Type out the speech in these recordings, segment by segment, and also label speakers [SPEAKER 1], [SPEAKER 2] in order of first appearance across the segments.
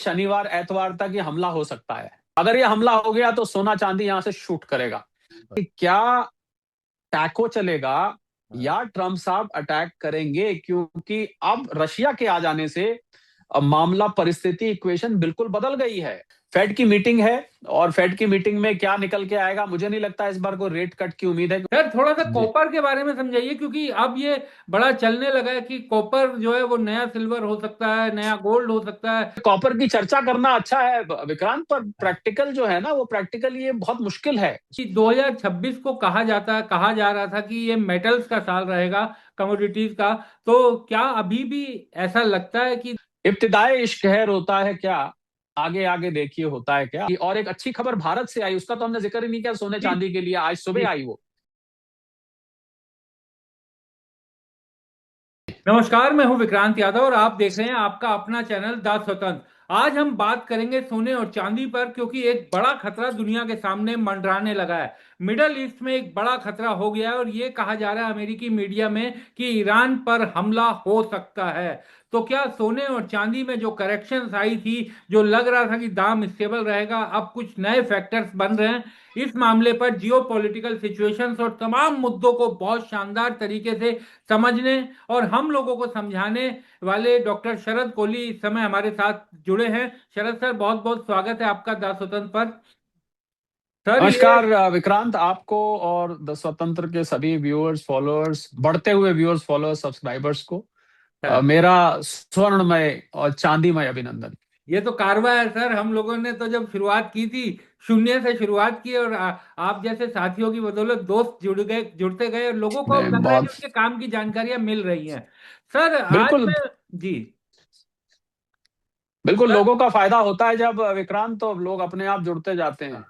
[SPEAKER 1] शनिवार एतवार तक ये हमला हो सकता है। अगर ये हमला हो गया तो सोना चांदी यहां से शूट करेगा। कि क्या टैको चलेगा या ट्रम्प साहब अटैक करेंगे, क्योंकि अब रशिया के आ जाने से मामला, परिस्थिति, इक्वेशन बिल्कुल बदल गई है। फेड की मीटिंग है और फेड की मीटिंग में क्या निकल के आएगा, मुझे नहीं लगता इस बार कोई रेट कट की उम्मीद है।
[SPEAKER 2] सर थोड़ा सा
[SPEAKER 1] जी।
[SPEAKER 2] कॉपर के बारे में समझाइए, क्योंकि अब ये बड़ा चलने लगा है कि कॉपर जो है वो नया सिल्वर हो सकता है, नया गोल्ड हो सकता है।
[SPEAKER 1] कॉपर की चर्चा करना अच्छा है विक्रांत, पर प्रैक्टिकल जो है ना, वो प्रैक्टिकल ये बहुत मुश्किल है।
[SPEAKER 2] कि 2026 को कहा जा रहा था कि ये मेटल्स का साल रहेगा, कमोडिटीज का। तो क्या अभी भी ऐसा लगता है कि
[SPEAKER 1] इब्तिदाई इश्क है रोता है क्या, आगे आगे देखिए होता है क्या। और एक अच्छी खबर भारत से आई, उसका तो हमने जिक्र ही नहीं किया, सोने
[SPEAKER 2] जी
[SPEAKER 1] चांदी के लिए आज
[SPEAKER 2] जी।
[SPEAKER 1] सुबह आई वो।
[SPEAKER 2] नमस्कार, मैं हूं विक्रांत यादव और आप देख रहे हैं आपका अपना चैनल द स्वतंत्र। आज हम बात करेंगे सोने और चांदी पर, क्योंकि एक बड़ा खतरा दुनिया के सामने मंडराने लगा है। मिडल ईस्ट में एक बड़ा खतरा हो गया है और ये कहा जा रहा है अमेरिकी मीडिया में कि ईरान पर हमला हो सकता है। तो क्या सोने और चांदी में जो करेक्शंस आई थी, जो लग रहा था कि दाम स्टेबल रहेगा, अब कुछ नए फैक्टर्स बन रहे हैं। इस मामले पर जियो पॉलिटिकल सिचुएशंस और तमाम मुद्दों को बहुत शानदार तरीके से समझने और हम लोगों को समझाने वाले डॉक्टर शरद कोहली इस समय हमारे साथ जुड़े हैं। शरद सर, बहुत बहुत स्वागत है आपका द स्वतंत्र पर। सर ये
[SPEAKER 1] नमस्कार विक्रांत, आपको और द स्वतंत्र के सभी व्यूअर्स, फॉलोअर्स, बढ़ते हुए व्यूअर्स, फॉलोअर्स, सब्सक्राइबर्स को मेरा स्वर्णमय और चांदीमय अभिनंदन।
[SPEAKER 2] ये तो कारवा है सर। हम लोगों ने तो जब शुरुआत की थी, शून्य से शुरुआत की, और आप जैसे साथियों की बदौलत दोस्त जुड़ते गए और लोगों को अब
[SPEAKER 1] नहीं,
[SPEAKER 2] लग रहा है कि
[SPEAKER 1] बहुत
[SPEAKER 2] उनके काम की जानकारियां मिल रही हैं। सर आज
[SPEAKER 1] बिल्कुल।
[SPEAKER 2] मैं जी
[SPEAKER 1] बिल्कुल
[SPEAKER 2] सर
[SPEAKER 1] लोगों का फायदा होता है जब विक्रांत, तो लोग अपने आप जुड़ते जाते हैं।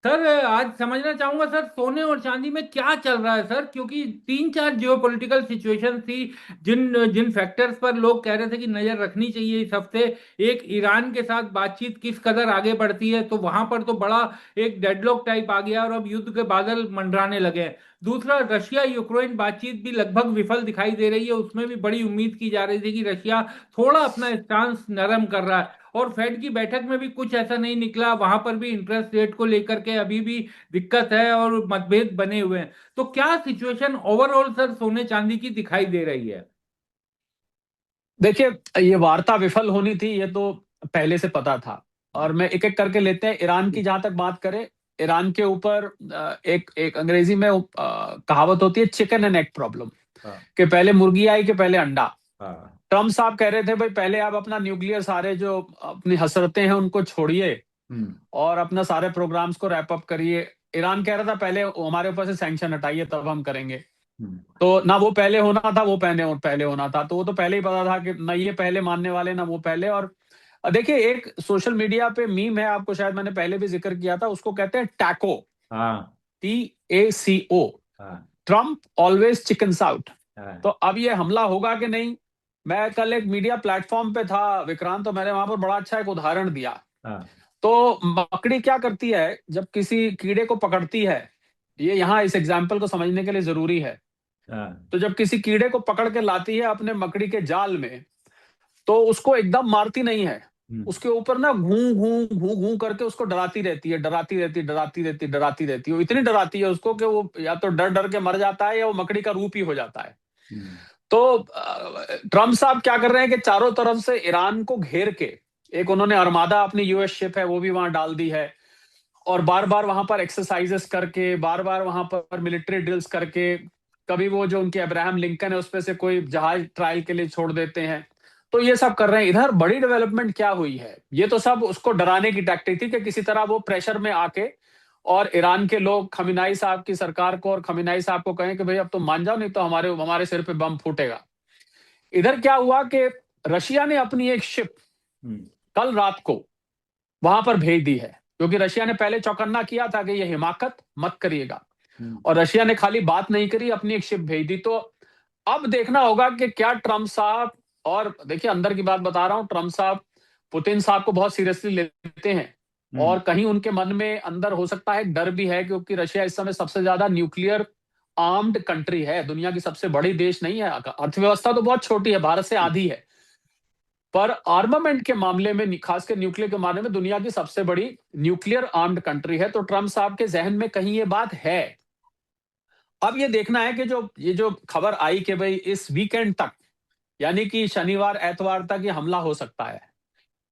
[SPEAKER 2] सर आज समझना चाहूंगा सर, सोने और चांदी में क्या चल रहा है सर, क्योंकि तीन चार जियोपॉलिटिकल सिचुएशन थी जिन जिन फैक्टर्स पर लोग कह रहे थे कि नजर रखनी चाहिए इस हफ्ते। एक, ईरान के साथ बातचीत किस कदर आगे बढ़ती है, तो वहां पर तो बड़ा एक डेडलॉक टाइप आ गया और अब युद्ध के बादल मंडराने लगे हैं। दूसरा, रशिया यूक्रेन बातचीत भी लगभग विफल दिखाई दे रही है, उसमें भी बड़ी उम्मीद की जा रही थी कि रशिया थोड़ा अपना स्टांस नरम कर रहा है। और फेड की बैठक में भी कुछ ऐसा नहीं निकला, वहां पर भी इंटरेस्ट रेट को लेकर के अभी भी दिक्कत है और मतभेद बने हुए हैं। तो क्या सिचुएशन ओवरऑल सर सोने चांदी की दिखाई दे रही है?
[SPEAKER 1] देखिए, ये वार्ता विफल होनी थी, ये तो पहले से पता था। और मैं एक एक करके लेते हैं। ईरान की जहां तक बात करें, ईरान के ऊपर एक एक अंग्रेजी में कहावत होती है, चिकन एंड एग प्रॉब्लम।
[SPEAKER 2] हाँ
[SPEAKER 1] कि पहले मुर्गी आई कि पहले अंडा।
[SPEAKER 2] हाँ।
[SPEAKER 1] ट्रम्प साहब कह रहे थे भाई पहले आप अपना न्यूक्लियर सारे जो अपनी हसरतें हैं उनको छोड़िए
[SPEAKER 2] हम्म
[SPEAKER 1] और अपना सारे प्रोग्राम्स को रैप अप करिए। ईरान कह रहा था पहले हमारे ऊपर से सैंक्शन हटाइए तब हम करेंगे।
[SPEAKER 2] हम्म
[SPEAKER 1] तो ना वो पहले होना था, वो पहले पहले होना था, तो वो तो पहले ही पता था कि ना ये पहले मानने वाले ना वो पहले। और देखिए, एक सोशल मीडिया पे मीम है, आपको शायद मैंने पहले भी जिक्र किया था, उसको कहते हैं टैको।
[SPEAKER 2] हाँ
[SPEAKER 1] TACO।
[SPEAKER 2] हाँ
[SPEAKER 1] ट्रम्प ऑलवेज चिकन्स आउट।
[SPEAKER 2] हाँ
[SPEAKER 1] तो अब ये हमला होगा कि नहीं। मैं कल एक मीडिया प्लेटफॉर्म पे था विक्रांत, तो मैंने वहां पर बड़ा अच्छा एक उदाहरण दिया।
[SPEAKER 2] हाँ
[SPEAKER 1] तो मकड़ी क्या करती है जब किसी कीड़े को पकड़ती है, ये यहाँ इस एग्जाम्पल को समझने के लिए जरूरी है।
[SPEAKER 2] हाँ।
[SPEAKER 1] तो जब किसी कीड़े को पकड़ के लाती है अपने मकड़ी के जाल में, तो उसको एकदम मारती नहीं है।
[SPEAKER 2] हम्म
[SPEAKER 1] उसके ऊपर ना घू घू घू घू करके उसको डराती रहती है, डराती रहती है, डराती रहती है, डराती रहती है। वो इतनी डराती है उसको कि वो या तो डर डर के मर जाता है या वो मकड़ी का रूप ही हो जाता है।
[SPEAKER 2] हम्म
[SPEAKER 1] तो ट्रम्प साहब क्या कर रहे हैं कि चारों तरफ से ईरान को घेर के, एक उन्होंने अर्मादा अपनी यूएस शिप है वो भी वहां डाल दी है। और बार बार वहां पर एक्सरसाइजेस करके, बार बार वहां पर मिलिट्री ड्रिल्स करके, कभी वो जो उनके अब्राहम लिंकन है उस पे से कोई जहाज ट्रायल के लिए छोड़ देते हैं। तो ये सब कर रहे हैं। इधर बड़ी डेवलपमेंट क्या हुई है, ये तो सब उसको डराने की टैक्टिक थी कि किसी तरह वो प्रेशर में आके और ईरान के लोग खमीनाई साहब की सरकार को और खमीनाई साहब को कहें कि भाई अब तुम मान जाओ, नहीं तो हमारे हमारे सिर पे बम फूटेगा। इधर क्या हुआ कि रशिया ने अपनी एक शिप
[SPEAKER 2] हम्म
[SPEAKER 1] कल रात को वहां पर भेज दी है, क्योंकि रशिया ने पहले चौकन्ना किया था कि ये हिमाकत मत करिएगा।
[SPEAKER 2] हम्म
[SPEAKER 1] और रशिया ने खाली बात नहीं करी, अपनी एक शिप भेज दी। तो अब देखना होगा कि क्या ट्रम्प साहब, और देखिए अंदर की बात बता रहा हूं, ट्रम्प साहब पुतिन साहब को बहुत सीरियसली लेते हैं।
[SPEAKER 2] हम्म
[SPEAKER 1] और कहीं उनके मन में अंदर हो सकता है डर भी है, क्योंकि रशिया इस समय सबसे ज्यादा न्यूक्लियर आर्म्ड कंट्री है, दुनिया की सबसे बड़ी देश नहीं है, अर्थव्यवस्था तो बहुत छोटी है, भारत से आधी है। पर आर्मामेंट के मामले में, खासकर न्यूक्लियर के मामले में, दुनिया की सबसे बड़ी न्यूक्लियर आर्म्ड कंट्री है। तो ट्रम्प साहब के जहन में कहीं ये बात है। अब ये देखना है कि जो खबर आई कि भाई इस वीकेंड तक, यानी कि शनिवार एतवार तक ये हमला हो सकता है।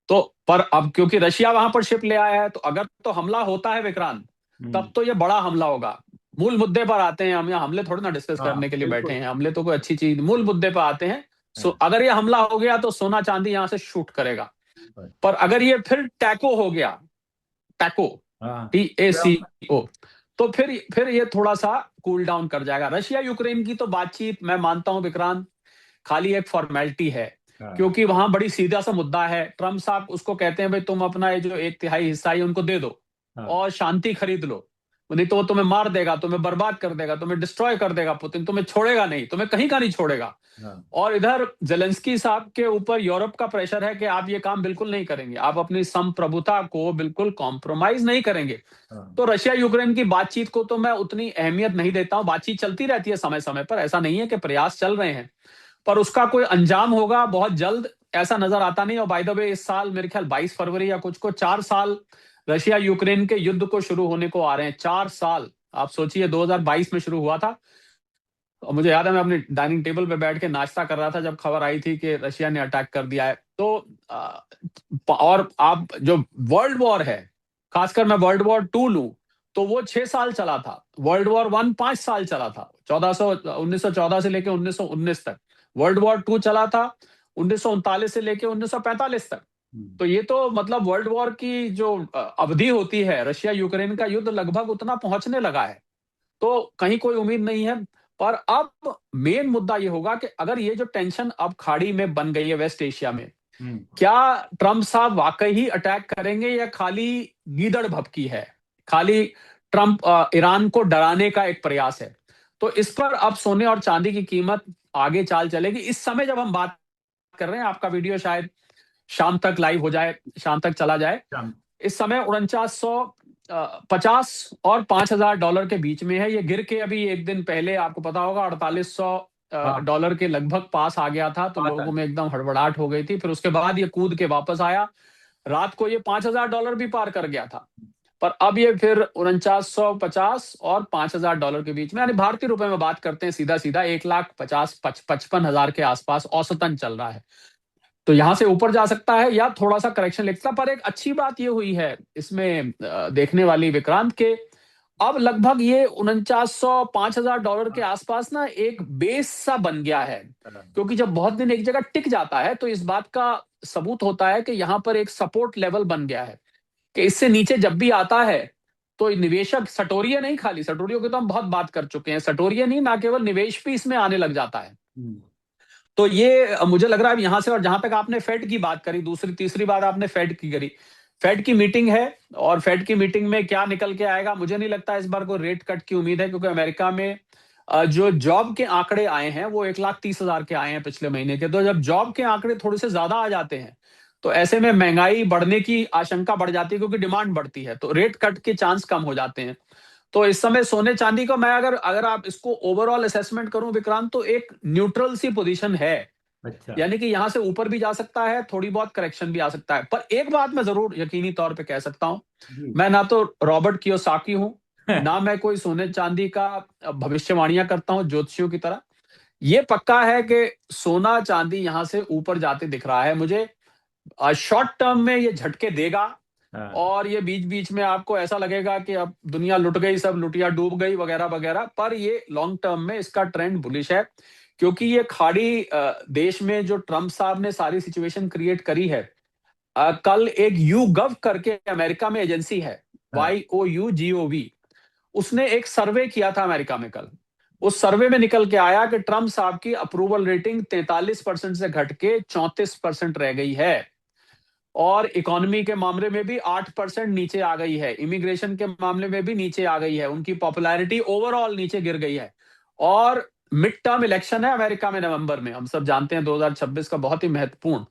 [SPEAKER 1] तो पर अब क्योंकि रशिया वहां पर शिप ले आया है, तो अगर तो हमला होता है विक्रांत, तब तो ये बड़ा हमला होगा। मूल मुद्दे पर आते हैं, हम यहाँ हमले थोड़ी ना डिस्कस
[SPEAKER 2] हाँ
[SPEAKER 1] करने के लिए बैठे
[SPEAKER 2] बिल्कुल।
[SPEAKER 1] हैं, हमले तो कोई अच्छी चीज, मूल मुद्दे पर आते हैं।
[SPEAKER 2] हाँ,
[SPEAKER 1] अगर ये हमला हो गया तो सोना चांदी यहां से शूट करेगा। पर अगर ये फिर टैको हो गया, टैको,
[SPEAKER 2] हाँ,
[SPEAKER 1] TACO, तो फिर ये थोड़ा सा कूल डाउन कर जाएगा। रशिया यूक्रेन की तो बातचीत मैं मानता हूं विक्रांत खाली एक फॉर्मेलिटी है,
[SPEAKER 2] हाँ,
[SPEAKER 1] क्योंकि वहां बड़ी सीधा सा मुद्दा है। ट्रम्प साहब उसको कहते हैं भाई तुम अपना ये जो 1/3 हिस्सा है उनको दे दो
[SPEAKER 2] हाँ,
[SPEAKER 1] और शांति खरीद लो, नहीं तो वो तुम्हें मार देगा, तुम्हें बर्बाद कर देगा, तुम्हें डिस्ट्रॉय कर देगा, पुतिन तुम्हें छोड़ेगा नहीं, तुम्हें कहीं का नहीं छोड़ेगा।
[SPEAKER 2] हाँ,
[SPEAKER 1] और इधर जेलेंस्की साहब के ऊपर यूरोप का प्रेशर है कि आप ये काम बिल्कुल नहीं करेंगे, आप अपनी संप्रभुता को बिल्कुल कॉम्प्रोमाइज नहीं करेंगे।
[SPEAKER 2] हाँ,
[SPEAKER 1] तो रशिया यूक्रेन की बातचीत को तो मैं उतनी अहमियत नहीं देता हूं। बातचीत चलती रहती है समय समय पर, ऐसा नहीं है कि प्रयास चल रहे हैं, पर उसका कोई अंजाम होगा बहुत जल्द ऐसा नजर आता नहीं। और बाय द वे इस साल मेरे ख्याल 22 फरवरी या कुछ को 4 साल रशिया यूक्रेन के युद्ध को शुरू होने को आ रहे हैं। 4 साल, आप सोचिए 2022 में शुरू हुआ था। और मुझे याद है मैं अपने डाइनिंग टेबल पे बैठ के नाश्ता कर रहा था जब खबर आई थी कि रशिया ने अटैक कर दिया है। तो और आप जो वर्ल्ड वॉर है, खासकर मैं वर्ल्ड वॉर 2 लूं, तो वो 6 साल चला था। वर्ल्ड वॉर 1 5 साल चला था, 1914 से लेकर 1919 तक। वर्ल्ड वॉर 2 चला था 1939 से लेकर 1945 तक। तो ये तो मतलब वर्ल्ड वॉर की जो अवधि होती है, रशिया यूक्रेन का युद्ध लगभग उतना पहुंचने लगा है। तो कहीं कोई उम्मीद नहीं है। पर अब मेन मुद्दा ये होगा कि अगर ये जो टेंशन अब खाड़ी में बन गई है वेस्ट एशिया में, क्या ट्रम्प साहब वाकई ही अटैक करेंगे या खाली गीदड़ भभकी है, खाली ट्रम्प ईरान को डराने का एक प्रयास है। तो इस पर अब सोने और चांदी की कीमत आगे चाल चलेगी। इस समय जब हम बात कर रहे हैं, आपका वीडियो शायद शाम तक लाइव हो जाए, शाम तक चला जाए।
[SPEAKER 2] हाँ,
[SPEAKER 1] इस समय 4950 और $5000 के बीच में है। ये गिर के अभी एक दिन पहले आपको पता होगा 4800
[SPEAKER 2] हाँ,
[SPEAKER 1] डॉलर के लगभग पास आ गया था, तो
[SPEAKER 2] बात
[SPEAKER 1] लोगों
[SPEAKER 2] है।
[SPEAKER 1] में एकदम हड़बड़ाहट हो गई थी। फिर उसके बाद ये कूद के वापस आया, रात को ये $5000 भी पार कर गया था। पर अब ये फिर 4950 और $5000 के बीच में, यानी भारतीय रुपए में बात करते हैं सीधा सीधा 1,50,55,000 के आसपास औसतन चल रहा है। तो यहां से ऊपर जा सकता है या थोड़ा सा करेक्शन लिखता। पर एक अच्छी बात ये हुई है इसमें देखने वाली विक्रांत के, अब लगभग ये 4900 $5000 के आसपास ना एक बेस सा बन गया है। क्योंकि जब बहुत दिन एक जगह टिक जाता है तो इस बात का सबूत होता है कि यहां पर एक सपोर्ट लेवल बन गया है, कि इससे नीचे जब भी आता है तो निवेशक, सटोरिया नहीं, खाली सटोरियों की तो हम बहुत बात कर चुके हैं, सटोरिया नहीं, ना केवल निवेश भी इसमें आने लग जाता है। तो ये मुझे लग रहा है यहां से, और जहां तक आपने फेड की बात करी, दूसरी तीसरी बात आपने फेड की करी, फेड की मीटिंग है। और फेड की मीटिंग में क्या निकल के आएगा, मुझे नहीं लगता इस बार कोई रेट कट की उम्मीद है, क्योंकि अमेरिका में जो जॉब के आंकड़े आए हैं वो 1,30,000 के आए हैं पिछले महीने के। तो जब जॉब के आंकड़े थोड़े से ज्यादा आ जाते हैं तो ऐसे में महंगाई बढ़ने की आशंका बढ़ जाती है, क्योंकि डिमांड बढ़ती है, तो रेट कट के चांस कम हो जाते हैं। तो इस समय सोने चांदी को मैं अगर अगर आप इसको ओवरऑल असेसमेंट करूं विक्रांत, तो एक न्यूट्रल सी पोजीशन है।
[SPEAKER 2] अच्छा।
[SPEAKER 1] यानी कि यहां से ऊपर भी जा सकता है, थोड़ी बहुत करेक्शन भी आ सकता है। पर एक बात मैं जरूर यकीनी तौर पे कह सकता हूं,
[SPEAKER 2] जी।
[SPEAKER 1] मैं ना तो रॉबर्ट कियोसाकी हूं, ना मैं कोई सोने चांदी का भविष्यवाणियां करता हूं ज्योतिषियों की तरह। ये पक्का है कि सोना चांदी यहां से ऊपर जाते दिख रहा है मुझे। शॉर्ट टर्म में ये झटके देगा,
[SPEAKER 2] हाँ,
[SPEAKER 1] और ये बीच बीच में आपको ऐसा लगेगा कि अब दुनिया लुट गई, सब लुटिया डूब गई वगैरह वगैरह। पर ये लॉन्ग टर्म में इसका ट्रेंड बुलिश है, क्योंकि ये खाड़ी देश में जो ट्रम्प साहब ने सारी सिचुएशन क्रिएट करी है। कल एक YouGov करके अमेरिका में एजेंसी है,
[SPEAKER 2] हाँ,
[SPEAKER 1] YOUGOV, उसने एक सर्वे किया था अमेरिका में कल। उस सर्वे में निकल के आया कि ट्रम्प साहब की अप्रूवल रेटिंग 43% से घट के 34% रह गई है, और इकोनॉमी के मामले में भी 8% नीचे आ गई है, इमिग्रेशन के मामले में भी नीचे आ गई है, उनकी पॉपुलैरिटी ओवरऑल नीचे गिर गई है। और मिड टर्म इलेक्शन है अमेरिका में नवंबर में, हम सब जानते हैं 2026 का, बहुत ही महत्वपूर्ण।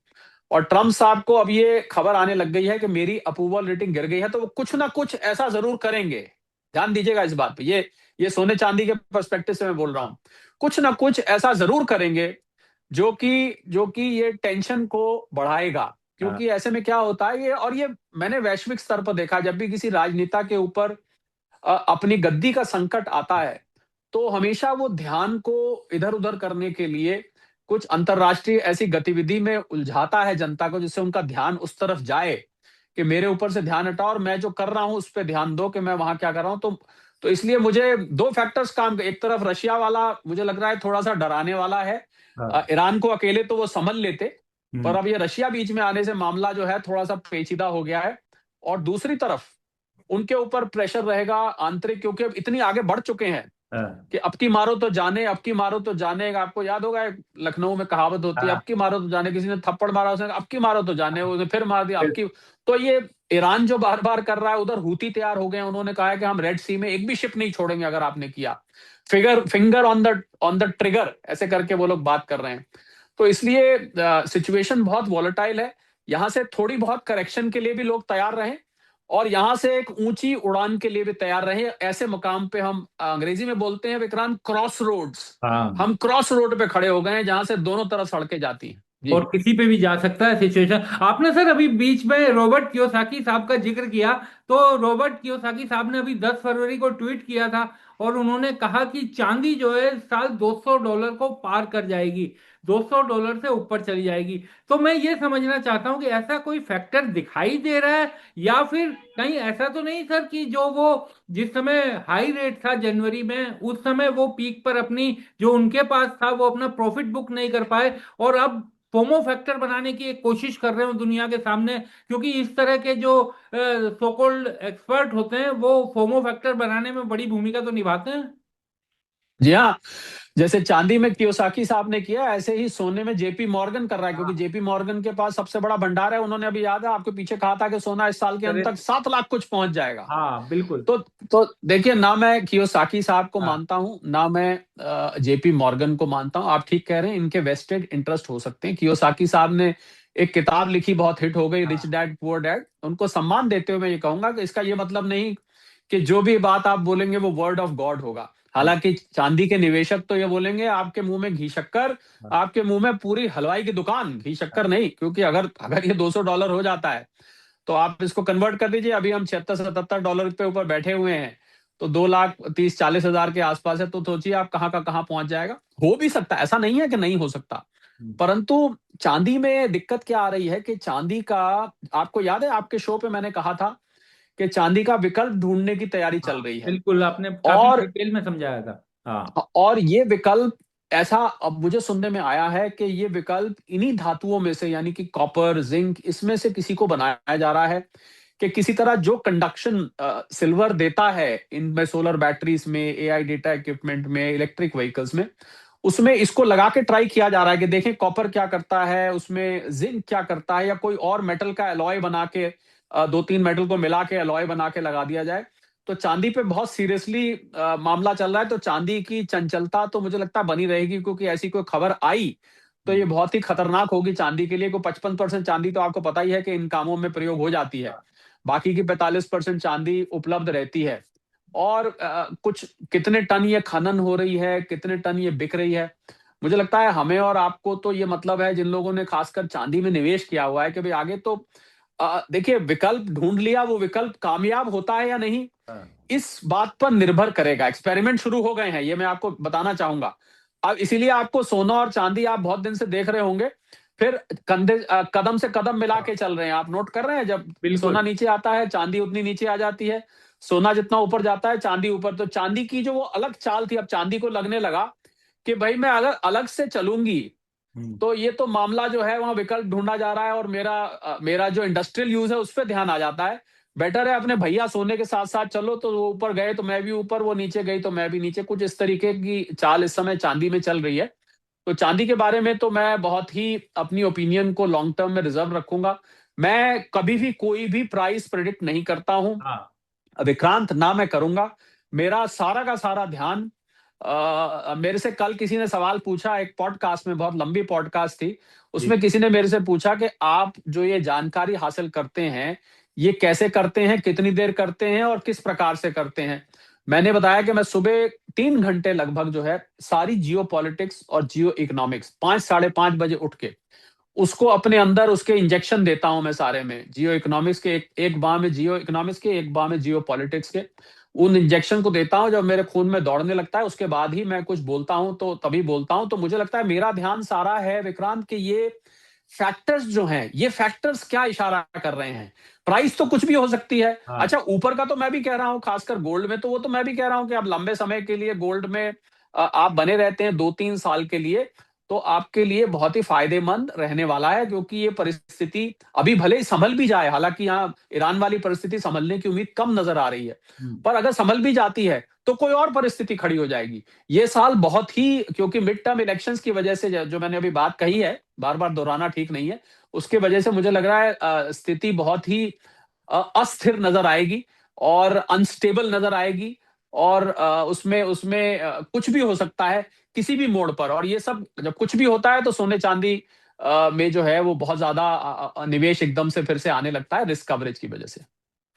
[SPEAKER 1] और ट्रम्प साहब को अब ये खबर आने लग गई है कि मेरी अप्रूवल रेटिंग गिर गई है, तो वो कुछ ना कुछ ऐसा जरूर करेंगे। ध्यान दीजिएगा इस बात पे, ये सोने चांदी के पर्सपेक्टिव से मैं बोल रहा हूं, कुछ ना कुछ ऐसा जरूर करेंगे जो कि ये टेंशन को बढ़ाएगा।
[SPEAKER 2] हाँ,
[SPEAKER 1] क्योंकि ऐसे में क्या होता है, ये मैंने वैश्विक स्तर पर देखा, जब भी किसी राजनेता के ऊपर अपनी गद्दी का संकट आता है, तो हमेशा वो ध्यान को इधर-उधर करने के लिए कुछ अंतर्राष्ट्रीय ऐसी गतिविधि में उलझाता है जनता को, जिससे उनका ध्यान उस तरफ जाए कि मेरे ऊपर से ध्यान हटाओ और मैं जो कर रहा हूँ उस पे ध्यान दो कि मैं वहां क्या कर रहा हूँ। तो इसलिए मुझे दो फैक्टर्स काम, एक तरफ रशिया वाला मुझे लग रहा है थोड़ा सा डराने वाला है।
[SPEAKER 2] हाँ।
[SPEAKER 1] ईरान को अकेले तो वो संभल लेते, पर
[SPEAKER 2] हम्म।
[SPEAKER 1] अब ये रशिया बीच में आने से मामला जो है थोड़ा सा पेचीदा हो गया है। और दूसरी तरफ उनके ऊपर प्रेशर रहेगा आंतरिक, क्योंकि अब इतनी आगे बढ़ चुके हैं
[SPEAKER 2] हाँ,
[SPEAKER 1] कि अब की मारो तो जाने, अब की मारो तो जाने। आपको याद होगा एक लखनऊ में कहावत होती है, अब
[SPEAKER 2] हाँ,
[SPEAKER 1] की मारो तो जाने, किसी ने थप्पड़ मारा, उसने कहा, अब की मारो तो जाने, उसने फिर मार दिया, अब
[SPEAKER 2] फिर
[SPEAKER 1] की। तो ये ईरान जो बार बार कर रहा है, उधर हूती तैयार हो गए हैं, उन्होंने कहा है कि हम रेड सी में एक भी शिप नहीं छोड़ेंगे अगर आपने किया। फिंगर ऑन द ट्रिगर ऐसे करके वो लोग बात कर रहे हैं। तो इसलिए सिचुएशन बहुत वॉलेटाइल है। यहां से थोड़ी बहुत करेक्शन के लिए भी लोग तैयार रहें, और यहां से एक ऊंची उड़ान के लिए भी तैयार रहे। ऐसे मुकाम पे हम अंग्रेजी में बोलते हैं विक्रांत, क्रॉस रोड्स।
[SPEAKER 2] हाँ।
[SPEAKER 1] हम क्रॉस रोड पे खड़े हो गए हैं जहां से दोनों तरफ सड़कें जाती हैं जी।
[SPEAKER 2] और किसी पे भी जा सकता है सिचुएशन। आपने सर अभी बीच में रॉबर्ट कियोसाकी साहब का जिक्र किया, तो रॉबर्ट कियोसाकी साहब ने अभी 10 फरवरी को ट्वीट किया था, और उन्होंने कहा कि चांदी जो है साल $200 को पार कर जाएगी, $200 से ऊपर चली जाएगी। तो मैं ये समझना चाहता हूँ कि ऐसा कोई फैक्टर दिखाई दे रहा है, या फिर कहीं ऐसा तो नहीं सर कि जो वो जिस समय हाई रेट था जनवरी में, उस समय वो पीक पर अपनी जो उनके पास था वो अपना प्रॉफिट बुक नहीं कर पाए, और अब फोमो फैक्टर बनाने की एक कोशिश कर रहे हो दुनिया के सामने। क्योंकि इस तरह के जो सो कॉल्ड एक्सपर्ट होते हैं वो फोमो फैक्टर बनाने में बड़ी भूमिका तो निभाते हैं।
[SPEAKER 1] जी हाँ, जैसे चांदी में कियोसाकी साहब ने किया, ऐसे ही सोने में जेपी मॉर्गन कर रहा है, क्योंकि
[SPEAKER 2] हाँ,
[SPEAKER 1] जेपी मॉर्गन के पास सबसे बड़ा भंडार है। उन्होंने अभी, याद है आपके पीछे, कहा था कि सोना इस साल के अंत
[SPEAKER 2] अरे,
[SPEAKER 1] तक 7 लाख कुछ पहुंच जाएगा।
[SPEAKER 2] हाँ बिल्कुल।
[SPEAKER 1] तो तो देखिए, ना मैं कियोसाकी साहब को
[SPEAKER 2] हाँ,
[SPEAKER 1] मानता हूं, ना मैं जेपी मॉर्गन को मानता हूं। आप ठीक कह रहे हैं, इनके वेस्टेड इंटरेस्ट हो सकते हैं। कियोसाकी साहब ने एक किताब लिखी, बहुत हिट हो गई, रिच
[SPEAKER 2] हाँ,
[SPEAKER 1] डैड पुअर डैड। उनको सम्मान देते हुए मैं ये कहूंगा कि इसका ये मतलब नहीं कि जो भी बात आप बोलेंगे वो वर्ड ऑफ गॉड होगा।
[SPEAKER 2] हाँ,
[SPEAKER 1] हालांकि चांदी के निवेशक तो ये बोलेंगे आपके मुंह में घी शक्कर,
[SPEAKER 2] हाँ,
[SPEAKER 1] आपके मुंह में पूरी हलवाई की दुकान, घी शक्कर नहीं। क्योंकि अगर अगर ये $200 हो जाता है, तो आप इसको कन्वर्ट कर दीजिए। अभी हम $76-77 पे ऊपर बैठे हुए हैं, तो 2,30,40,000 के आसपास है। तो सोचिए आप कहाँ का कहाँ पहुंच जाएगा। हो भी सकता है, ऐसा नहीं है कि नहीं हो सकता।
[SPEAKER 2] हम्म,
[SPEAKER 1] परंतु चांदी में दिक्कत क्या आ रही है कि चांदी का, आपको याद है आपके शो पे मैंने कहा था कि चांदी का विकल्प ढूंढने की तैयारी
[SPEAKER 2] हाँ
[SPEAKER 1] चल रही है।
[SPEAKER 2] बिल्कुल, आपने काफी
[SPEAKER 1] और
[SPEAKER 2] डिटेल में समझाया था। हाँ,
[SPEAKER 1] और ये विकल्प ऐसा, अब मुझे सुनने में आया है कि ये विकल्प इन्हीं धातुओं में से, यानी कि कॉपर, जिंक, इसमें से किसी को बनाया जा रहा है कि किसी तरह जो कंडक्शन सिल्वर देता है इनमें, सोलर बैटरीज में, एआई डेटा इक्विपमेंट में, इलेक्ट्रिक व्हीकल्स में, उसमें इसको लगा के ट्राई किया जा रहा है कि देखें कॉपर क्या करता है, उसमें जिंक क्या करता है, या कोई और मेटल का एलॉय बना के, 2-3 मेटल को मिला के एलॉय बना के लगा दिया जाए। तो चांदी पे बहुत सीरियसली मामला चल रहा है। तो चांदी की चंचलता तो मुझे लगता है बनी रहेगी, क्योंकि ऐसी कोई खबर आई तो ये बहुत ही खतरनाक होगी चांदी के लिए। को 55% चांदी तो आपको पता ही है कि इन कामों में प्रयोग हो जाती है,
[SPEAKER 2] हाँ,
[SPEAKER 1] बाकी की 45% चांदी उपलब्ध रहती है। और कुछ कितने टन ये खनन हो रही है, कितने टन ये बिक रही है। मुझे लगता है हमें और आपको तो ये मतलब है, जिन लोगों ने खासकर चांदी में निवेश किया हुआ है, कि भाई आगे तो देखिए, विकल्प ढूंढ लिया, वो विकल्प कामयाब होता है या नहीं,
[SPEAKER 2] हाँ,
[SPEAKER 1] इस बात पर निर्भर करेगा। एक्सपेरिमेंट शुरू हो गए हैं, ये मैं आपको बताना चाहूंगा। अब इसीलिए आपको सोना और चांदी आप बहुत दिन से देख रहे होंगे, फिर कदम से कदम मिला
[SPEAKER 2] हाँ,
[SPEAKER 1] के चल रहे हैं। आप नोट कर रहे हैं, जब
[SPEAKER 2] बिल्कुल।
[SPEAKER 1] सोना नीचे आता है चांदी उतनी नीचे आ जाती है, सोना जितना ऊपर जाता है चांदी ऊपर। तो चांदी की जो वो अलग चाल थी, अब चांदी को लगने लगा कि भाई मैं अगर अलग से चलूंगी,
[SPEAKER 2] हम्म,
[SPEAKER 1] तो ये तो मामला जो है वहां विकल्प ढूंढा जा रहा है, और मेरा जो इंडस्ट्रियल यूज है उस पर ध्यान आ जाता है। बेटर है अपने भैया सोने के साथ साथ चलो, तो वो ऊपर गए तो मैं भी ऊपर, वो नीचे गई तो मैं भी नीचे। कुछ इस तरीके की चाल इस समय चांदी में चल रही है। तो चांदी के बारे में तो मैं बहुत ही अपनी ओपिनियन को लॉन्ग टर्म में रिजर्व रखूंगा। मैं कभी भी कोई भी प्राइस प्रेडिक्ट नहीं करता हूं,
[SPEAKER 2] हाँ
[SPEAKER 1] विक्रांत, ना मैं करूंगा। मेरा सारा का सारा ध्यान, मेरे से कल किसी ने सवाल पूछा एक पॉडकास्ट में, बहुत लंबी पॉडकास्ट थी,
[SPEAKER 2] जी।
[SPEAKER 1] उसमें किसी ने मेरे से पूछा कि आप जो ये जानकारी हासिल करते हैं, ये कैसे करते हैं, कितनी देर करते हैं और किस प्रकार से करते हैं। मैंने बताया कि मैं सुबह 3 घंटे लगभग जो है सारी जियो पॉलिटिक्स और जियो इकोनॉमिक्स 5 साढ़े 5 बजे उठ के उसको अपने अंदर उसके इंजेक्शन देता हूं मैं सारे में, जियो इकोनॉमिक्स के एक बाह में जियो इकोनॉमिक्स के, एक बाह में जियो पॉलिटिक्स के। उन इंजेक्शन को देता हूं जब मेरे खून में दौड़ने लगता है, उसके बाद ही मैं कुछ बोलता हूं, तो तभी बोलता हूं। तो मुझे लगता है मेरा ध्यान सारा है विक्रांत कि ये फैक्टर्स जो हैं, ये फैक्टर्स क्या इशारा कर रहे हैं। प्राइस तो कुछ भी हो सकती है।
[SPEAKER 2] हाँ।
[SPEAKER 1] अच्छा, ऊपर का तो मैं भी कह रहा हूं, खासकर गोल्ड में, तो वो तो मैं भी कह रहा हूं कि आप लंबे समय के लिए गोल्ड में आप बने रहते हैं 2-3 साल के लिए, तो आपके लिए बहुत ही फायदेमंद रहने वाला है, क्योंकि ये परिस्थिति अभी भले ही संभल भी जाए, हालांकि यहाँ ईरान वाली परिस्थिति संभलने की उम्मीद कम नजर आ रही है, पर अगर संभल भी जाती है तो कोई और परिस्थिति खड़ी हो जाएगी। ये साल बहुत ही, क्योंकि मिड टर्म इलेक्शंस की वजह से जो मैंने अभी बात कही है, बार बार दोहराना ठीक नहीं है, उसके वजह से मुझे लग रहा है स्थिति बहुत ही अस्थिर नजर आएगी और अनस्टेबल नजर आएगी, और उसमें उसमें कुछ भी हो सकता है किसी भी मोड़ पर। और ये सब जब कुछ भी होता है तो सोने चांदी में जो है वो बहुत ज्यादा निवेश एकदम से फिर से आने लगता है, रिस्क कवरेज की वजह से।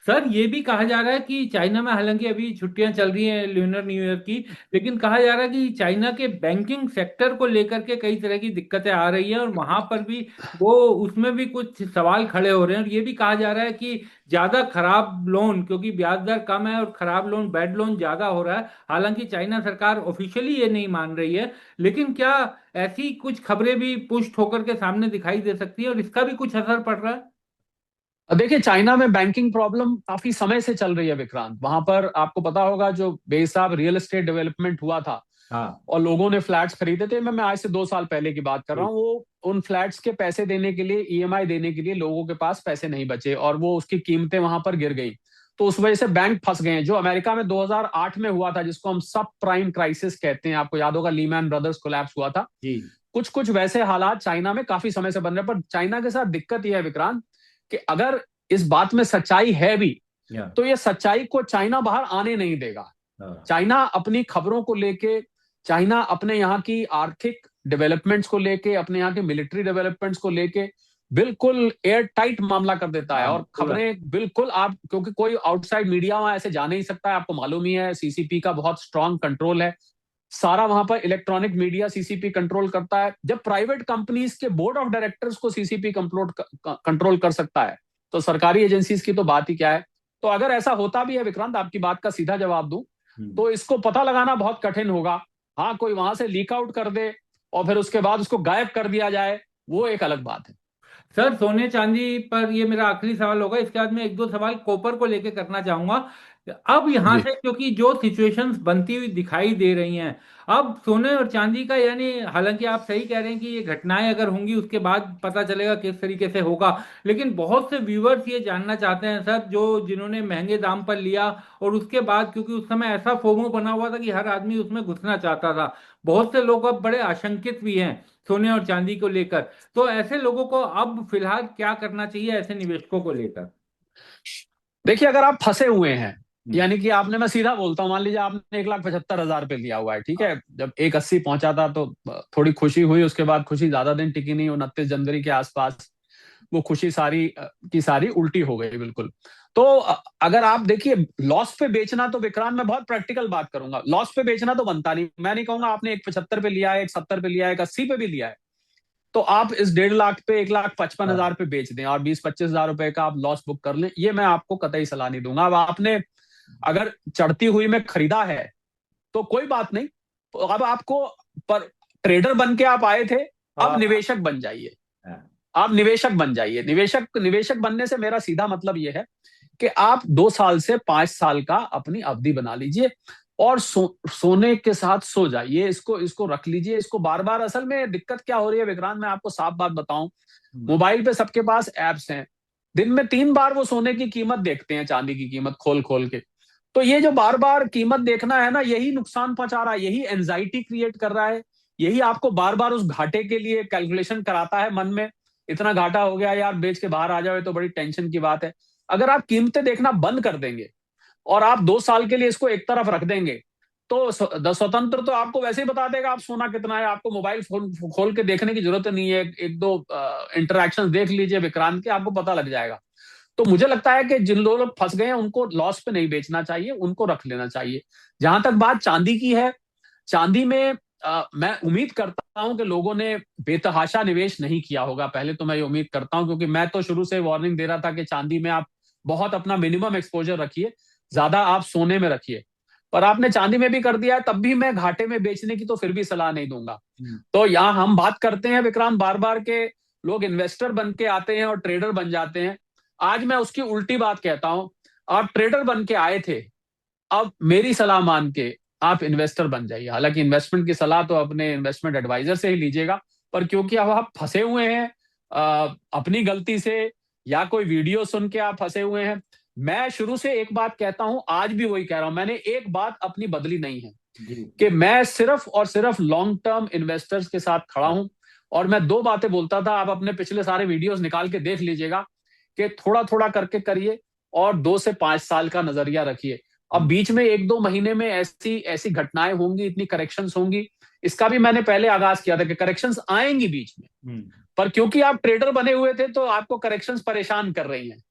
[SPEAKER 2] सर ये भी कहा जा रहा है कि चाइना में, हालांकि अभी छुट्टियां चल रही हैं ल्यूनर न्यू ईयर की, लेकिन कहा जा रहा है कि चाइना के बैंकिंग सेक्टर को लेकर के कई तरह की दिक्कतें आ रही हैं, और वहां पर भी वो, उसमें भी कुछ सवाल खड़े हो रहे हैं। और ये भी कहा जा रहा है कि ज्यादा खराब लोन, क्योंकि ब्याज दर कम है और खराब लोन, बैड लोन ज्यादा हो रहा है। हालांकि चाइना सरकार ऑफिशियली ये नहीं मान रही है, लेकिन क्या ऐसी कुछ खबरें भी पुष्ट होकर के सामने दिखाई दे सकती है और इसका भी कुछ असर पड़ रहा है?
[SPEAKER 1] देखिए, चाइना में बैंकिंग प्रॉब्लम काफी समय से चल रही है विक्रांत। वहां पर आपको पता होगा जो बेहिसाब रियल एस्टेट डेवलपमेंट हुआ था
[SPEAKER 2] हाँ।
[SPEAKER 1] और लोगों ने फ्लैट्स खरीदे थे, मैं आज से 2 साल पहले की बात कर रहा
[SPEAKER 2] जी।
[SPEAKER 1] हूँ, वो उन फ्लैट्स के पैसे देने के लिए, ईएमआई देने के लिए लोगों के पास पैसे नहीं बचे और वो उसकी कीमतें वहां पर गिर गई। तो उस वजह से बैंक फंस गए हैं, जो अमेरिका में 2008 में हुआ था, जिसको हम सब प्राइम क्राइसिस कहते हैं। आपको याद होगा, लीमैन ब्रदर्स कोलैप्स हुआ था।
[SPEAKER 2] जी।
[SPEAKER 1] कुछ कुछ वैसे हालात चाइना में काफी समय से बन रहे हैं। पर चाइना के साथ दिक्कत यह है विक्रांत कि अगर इस बात में सच्चाई है भी,
[SPEAKER 2] या।
[SPEAKER 1] तो ये सच्चाई को चाइना बाहर आने नहीं देगा।
[SPEAKER 2] हाँ।
[SPEAKER 1] चाइना अपनी खबरों को लेके, चाइना अपने यहाँ की आर्थिक डेवलपमेंट्स को लेके, अपने यहाँ के मिलिट्री डेवलपमेंट्स को लेके बिल्कुल एयर टाइट मामला कर देता है।
[SPEAKER 2] हाँ,
[SPEAKER 1] और
[SPEAKER 2] पूरा।
[SPEAKER 1] खबरें बिल्कुल, आप, क्योंकि कोई आउटसाइड मीडिया वहां ऐसे जा नहीं सकता है, आपको मालूम ही है, सीसीपी का बहुत स्ट्रांग कंट्रोल है। सारा वहां पर इलेक्ट्रॉनिक मीडिया सीसीपी कंट्रोल करता है। जब प्राइवेट कंपनीज के बोर्ड ऑफ डायरेक्टर्स को सीसीपी कंट्रोल कर सकता है, तो सरकारी एजेंसीज की तो बात ही क्या है। तो अगर ऐसा होता भी है विक्रांत, आपकी बात का सीधा जवाब दूं,
[SPEAKER 2] हम्म।
[SPEAKER 1] तो इसको पता लगाना बहुत कठिन होगा। हाँ, कोई वहां से लीक आउट कर दे और फिर उसके बाद उसको गायब कर दिया जाए, वो एक अलग बात है।
[SPEAKER 2] सर सोने चांदी पर ये मेरा आखिरी सवाल होगा, इसके बाद मैं एक दो सवाल कॉपर को लेकर करना चाहूंगा। अब यहां
[SPEAKER 1] जी।
[SPEAKER 2] से क्योंकि जो सिचुएशंस बनती हुई दिखाई दे रही हैं, अब सोने और चांदी का, यानी हालांकि आप सही कह रहे हैं कि ये घटनाएं अगर होंगी उसके बाद पता चलेगा किस तरीके से होगा, लेकिन बहुत से व्यूअर्स ये जानना चाहते हैं सर, जो जिन्होंने महंगे दाम पर लिया और उसके बाद, क्योंकि उस समय ऐसा फोमो बना हुआ था कि हर आदमी उसमें घुसना चाहता था, बहुत से लोग अब बड़े आशंकित भी हैं सोने और चांदी को लेकर। तो ऐसे लोगों को अब फिलहाल क्या करना चाहिए, ऐसे निवेशकों को लेकर?
[SPEAKER 1] देखिए, अगर आप फंसे हुए हैं,
[SPEAKER 2] हम्म।
[SPEAKER 1] यानी कि आपने, मैं सीधा बोलता हूं, मान लीजिए आपने 1,75,000 पे लिया हुआ है, ठीक
[SPEAKER 2] हाँ।
[SPEAKER 1] है, जब 1,80 पहुंचा था तो थोड़ी खुशी हुई, उसके बाद खुशी ज्यादा दिन टिकी नहीं, 29 जनवरी के आसपास वो खुशी सारी की सारी उल्टी हो गई बिल्कुल। तो अगर आप देखिए, लॉस पे बेचना, तो विक्रांत मैं बहुत प्रैक्टिकल बात करूंगा, लॉस पे बेचना तो बनता नहीं। मैं नहीं कहूंगा आपने 1,75 पे लिया है, 1,70 पे लिया है, 1,80 पे भी लिया है, तो आप इस 1,50,000 पे, 1,55,000 पे बेच दें और 20-25 हजार रुपए का आप लॉस बुक कर लें, ये मैं आपको कतई सलाह नहीं दूंगा। अब आपने अगर चढ़ती हुई में खरीदा है तो कोई बात नहीं, तो अब आपको, पर ट्रेडर बन के आप आए थे, अब
[SPEAKER 2] हाँ।
[SPEAKER 1] निवेशक बन जाइए।
[SPEAKER 2] हाँ।
[SPEAKER 1] आप निवेशक बन जाइए। निवेशक निवेशक बनने से मेरा सीधा मतलब यह है कि आप 2 साल से 5 साल का अपनी अवधि बना लीजिए और सोने के साथ सो जाइए, इसको इसको रख लीजिए, इसको बार बार। असल में दिक्कत क्या हो रही है विक्रांत, मैं आपको साफ बात बताऊं,
[SPEAKER 2] हम्म।
[SPEAKER 1] मोबाइल पे सबके पास एप्स हैं, दिन में 3 बार वो सोने की कीमत देखते हैं, चांदी की कीमत खोल खोल के। तो ये जो बार बार कीमत देखना है ना, यही नुकसान पहुंचा रहा है, यही एंजाइटी क्रिएट कर रहा है, यही आपको बार बार उस घाटे के लिए कैलकुलेशन कराता है मन में। इतना घाटा हो गया यार, बेच के बाहर आ जाओ, तो बड़ी टेंशन की बात है। अगर आप कीमतें देखना बंद कर देंगे और आप 2 साल के लिए इसको एक तरफ रख देंगे, तो स्वतंत्र तो आपको वैसे ही बता देगा आप सोना कितना है, आपको मोबाइल फोन खोल के देखने की जरूरत नहीं है, एक दो इंटरेक्शन देख लीजिए विक्रांत के, आपको पता लग जाएगा। तो मुझे लगता है कि जिन लोग फंस गए हैं उनको लॉस पे नहीं बेचना चाहिए, उनको रख लेना चाहिए। जहां तक बात चांदी की है, चांदी में मैं उम्मीद करता हूं कि लोगों ने बेतहाशा निवेश नहीं किया होगा। पहले तो मैं ये उम्मीद करता हूं, क्योंकि मैं तो शुरू से वार्निंग दे रहा था कि चांदी में आप बहुत अपना मिनिमम एक्सपोजर रखिए, ज्यादा आप सोने में रखिए। पर आपने चांदी में भी कर दिया है, तब भी मैं घाटे में बेचने की तो फिर भी सलाह नहीं दूंगा। तो यहाँ हम बात करते हैं विक्रांत बार बार के लोग इन्वेस्टर बन के आते हैं और ट्रेडर बन जाते हैं। आज मैं उसकी उल्टी बात कहता हूं, आप ट्रेडर बन के आए थे, अब मेरी सलाह मान के आप इन्वेस्टर बन जाइए। हालांकि इन्वेस्टमेंट की सलाह तो अपने इन्वेस्टमेंट एडवाइजर से ही लीजिएगा, पर क्योंकि अब आप फंसे हुए हैं अपनी गलती से या कोई वीडियो सुन के आप फंसे हुए हैं, मैं शुरू से एक बात कहता हूं, आज भी वही कह रहा हूं, मैंने एक बात अपनी बदली नहीं है
[SPEAKER 2] जी।
[SPEAKER 1] कि मैं सिर्फ और सिर्फ लॉन्ग टर्म इन्वेस्टर्स के साथ खड़ा हूं। और मैं दो बातें बोलता था, आप अपने पिछले सारे वीडियोस निकाल के देख लीजिएगा कि थोड़ा थोड़ा करके करिए और 2 से 5 साल का नजरिया रखिए। अब बीच में 1-2 महीने में ऐसी ऐसी घटनाएं होंगी, इतनी करेक्शंस होंगी, इसका भी मैंने पहले आगाज किया था कि करेक्शंस आएंगी बीच में। पर क्योंकि आप ट्रेडर बने हुए थे तो आपको करेक्शंस परेशान कर रही हैं।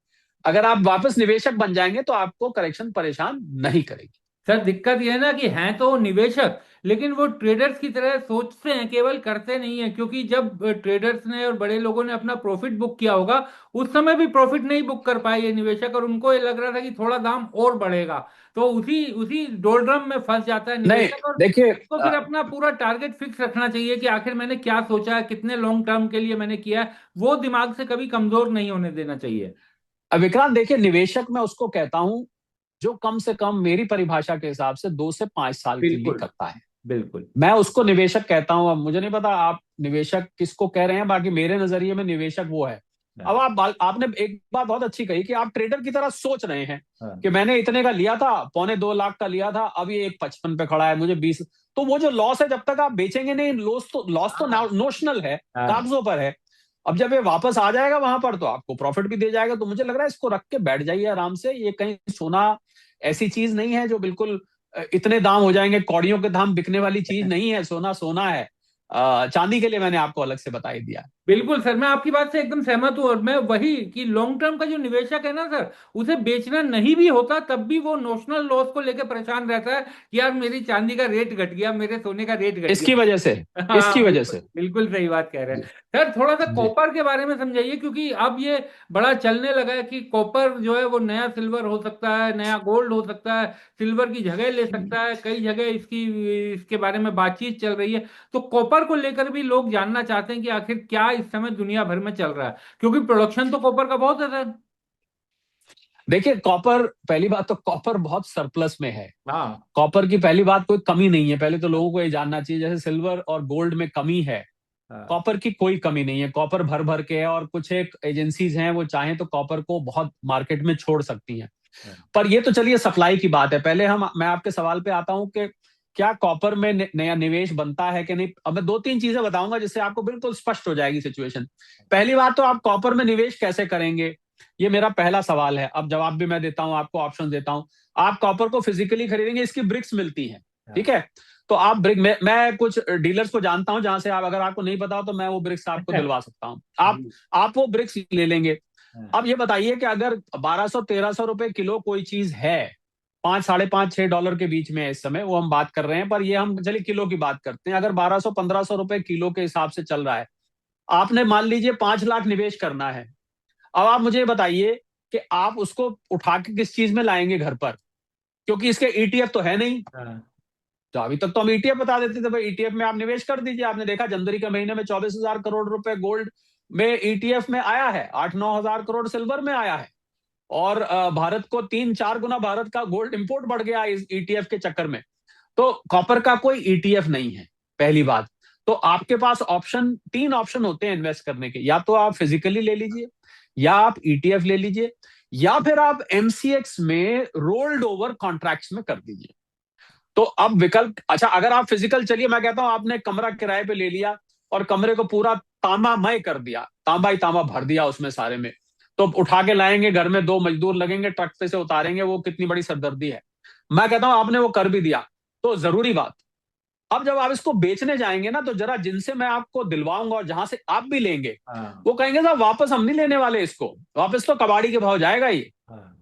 [SPEAKER 1] अगर आप वापस निवेशक बन जाएंगे तो आपको करेक्शन परेशान नहीं करेगी।
[SPEAKER 2] सर दिक्कत यह है ना कि हैं तो निवेशक, लेकिन वो ट्रेडर्स की तरह सोचते हैं, केवल करते नहीं है। क्योंकि जब ट्रेडर्स ने और बड़े लोगों ने अपना प्रॉफिट बुक किया होगा, उस समय भी प्रॉफिट नहीं बुक कर पाए ये निवेशक, और उनको ये लग रहा था कि थोड़ा दाम और बढ़ेगा। तो उसी उसी डोलड्रम में फंस जाता है
[SPEAKER 1] नहीं,
[SPEAKER 2] निवेशक। और
[SPEAKER 1] देखिए
[SPEAKER 2] उसको फिर अपना पूरा टारगेट फिक्स रखना चाहिए कि आखिर मैंने क्या सोचा है, कितने लॉन्ग टर्म के लिए मैंने किया है। वो दिमाग से कभी कमजोर नहीं होने देना चाहिए।
[SPEAKER 1] विक्रांत देखिए, निवेशक मैं उसको कहता हूं जो कम से कम मेरी परिभाषा के हिसाब से 2 से 5 साल के लिए
[SPEAKER 2] बिल्कुल।
[SPEAKER 1] करता है,
[SPEAKER 2] बिल्कुल।
[SPEAKER 1] मैं उसको निवेशक कहता हूं। अब मुझे नहीं पता आप निवेशक किसको कह रहे हैं, बाकी मेरे नजरिए में निवेशक वो है। अब आपने एक बात बहुत अच्छी कही कि आप ट्रेडर की तरह सोच रहे हैं
[SPEAKER 2] हाँ।
[SPEAKER 1] कि मैंने इतने का लिया था, 2.25 लाख का लिया था, अब ये 1.55 पे खड़ा है, मुझे 20। तो वो जो लॉस है, जब तक आप बेचेंगे नहीं, लॉस तो नोशनल है,
[SPEAKER 2] हाँ।
[SPEAKER 1] कागजों पर है। अब जब ये वापस आ जाएगा वहां पर तो आपको प्रॉफिट भी दे जाएगा। तो मुझे लग रहा है इसको रख के बैठ जाइए आराम से। ये कहीं सोना ऐसी चीज नहीं है जो बिल्कुल इतने दाम हो जाएंगे, कौड़ियों के दाम बिकने वाली चीज नहीं है। सोना सोना है। चांदी के लिए मैंने आपको अलग से बता ही दिया।
[SPEAKER 2] बिल्कुल सर, मैं आपकी बात से एकदम सहमत हूं। और मैं वही कि लॉन्ग टर्म का जो निवेशक है ना सर, उसे बेचना नहीं भी होता तब भी वो नोशनल लॉस को लेकर परेशान रहता है कि यार मेरी चांदी का रेट घट गया, मेरे सोने का रेट घट
[SPEAKER 1] इसकी वजह से,
[SPEAKER 2] गया। हाँ
[SPEAKER 1] इसकी वजह
[SPEAKER 2] बिल्कुल
[SPEAKER 1] से।
[SPEAKER 2] बिल्कुल सही बात कह रहे हैं।
[SPEAKER 1] जी
[SPEAKER 2] सर थोड़ा सा
[SPEAKER 1] जी।
[SPEAKER 2] कॉपर के बारे में समझाइए, क्योंकि अब ये बड़ा चलने लगा है कि कॉपर जो है वो नया सिल्वर हो सकता है, नया गोल्ड हो सकता है, सिल्वर की जगह ले सकता है। कई जगह इसके बारे में बातचीत चल रही है। तो कॉपर को लेकर भी लोग जानना चाहते हैं कि आखिर क्या इस समय दुनिया भर में चल रहा है, क्योंकि प्रोडक्शन तो कॉपर का बहुत है सर।
[SPEAKER 1] देखिए कॉपर, पहली बात तो कॉपर बहुत सरप्लस में है।
[SPEAKER 2] हाँ।
[SPEAKER 1] कॉपर की पहली बात, कोई कमी नहीं है। पहले तो लोगों को ये जानना चाहिए, जैसे सिल्वर और गोल्ड में कमी है,
[SPEAKER 2] हाँ।
[SPEAKER 1] कॉपर की कोई कमी नहीं है। कॉपर भर भर के है, और कुछ एक एजेंसीज हैं वो चाहें तो कॉपर को बहुत मार्केट में छोड़ सकती हैं।
[SPEAKER 2] हाँ।
[SPEAKER 1] पर ये तो चलिए सप्लाई की बात है। पहले मैं आपके सवाल पे आता हूं कि क्या कॉपर में नया निवेश बनता है कि नहीं। अब मैं 2-3 चीजें बताऊंगा जिससे आपको बिल्कुल स्पष्ट हो जाएगी सिचुएशन। पहली बात तो आप कॉपर में निवेश कैसे करेंगे, ये मेरा पहला सवाल है। अब जवाब भी मैं देता हूं, आपको ऑप्शन देता हूं। आप कॉपर को फिजिकली खरीदेंगे, इसकी ब्रिक्स मिलती हैं, ठीक है। तो आप ब्रिक मैं कुछ डीलर्स को जानता हूं जहां से आप, अगर आपको नहीं पता हो तो मैं वो ब्रिक्स आपको
[SPEAKER 2] हाँ।
[SPEAKER 1] दिलवा सकता हूं। आप वो ब्रिक्स ले लेंगे।
[SPEAKER 2] हाँ।
[SPEAKER 1] अब ये बताइए कि अगर 1200-1300 रुपए किलो कोई चीज है, 5, 5.5, 6 डॉलर के बीच में है इस समय, वो हम बात कर रहे हैं, पर ये हम चलिए किलो की बात करते हैं। अगर 1200-1500 रुपए किलो के हिसाब से चल रहा है, आपने मान लीजिए 5 लाख निवेश करना है। अब आप मुझे बताइए कि आप उसको उठा के किस चीज में लाएंगे घर पर, क्योंकि इसके ईटीएफ तो है नहीं।
[SPEAKER 2] हाँ।
[SPEAKER 1] तो अभी तक तो हम ईटीएफ बता देते थे, भाई ईटीएफ में आप निवेश कर दीजिए। आपने देखा जनवरी के महीने में 24,000 करोड़ रुपए गोल्ड में ईटीएफ में आया है, 8-9 हजार करोड़ सिल्वर में आया है। और भारत को 3-4 गुना भारत का गोल्ड इंपोर्ट बढ़ गया इस ईटीएफ के चक्कर में। तो कॉपर का कोई ईटीएफ नहीं है, पहली बात। तो आपके पास 3 ऑप्शन होते हैं इन्वेस्ट करने के, या तो आप फिजिकली ले लीजिए, या आप ईटीएफ ले लीजिए, या फिर आप एमसीएक्स में रोल्ड ओवर कॉन्ट्रैक्ट्स में कर दीजिए। तो अब विकल्प, अच्छा अगर आप फिजिकल, चलिए मैं कहता हूं आपने कमरा किराए पे ले लिया और कमरे को पूरा तांबामय कर दिया, तांबा ही तांबा भर दिया उसमें सारे में, तो उठा के लाएंगे, घर में 2 मजदूर लगेंगे, ट्रक पे से उतारेंगे, वो कितनी बड़ी सरदर्दी है। मैं कहता हूं आपने वो कर भी दिया, तो जरूरी बात, अब जब आप इसको बेचने जाएंगे ना, तो जरा जिनसे मैं आपको दिलवाऊंगा और जहां से आप भी लेंगे,
[SPEAKER 2] हाँ।
[SPEAKER 1] वो कहेंगे साहब वापस हम नहीं लेने वाले इसको, वापस तो कबाड़ी के भाव जाएगा ये।
[SPEAKER 2] हाँ।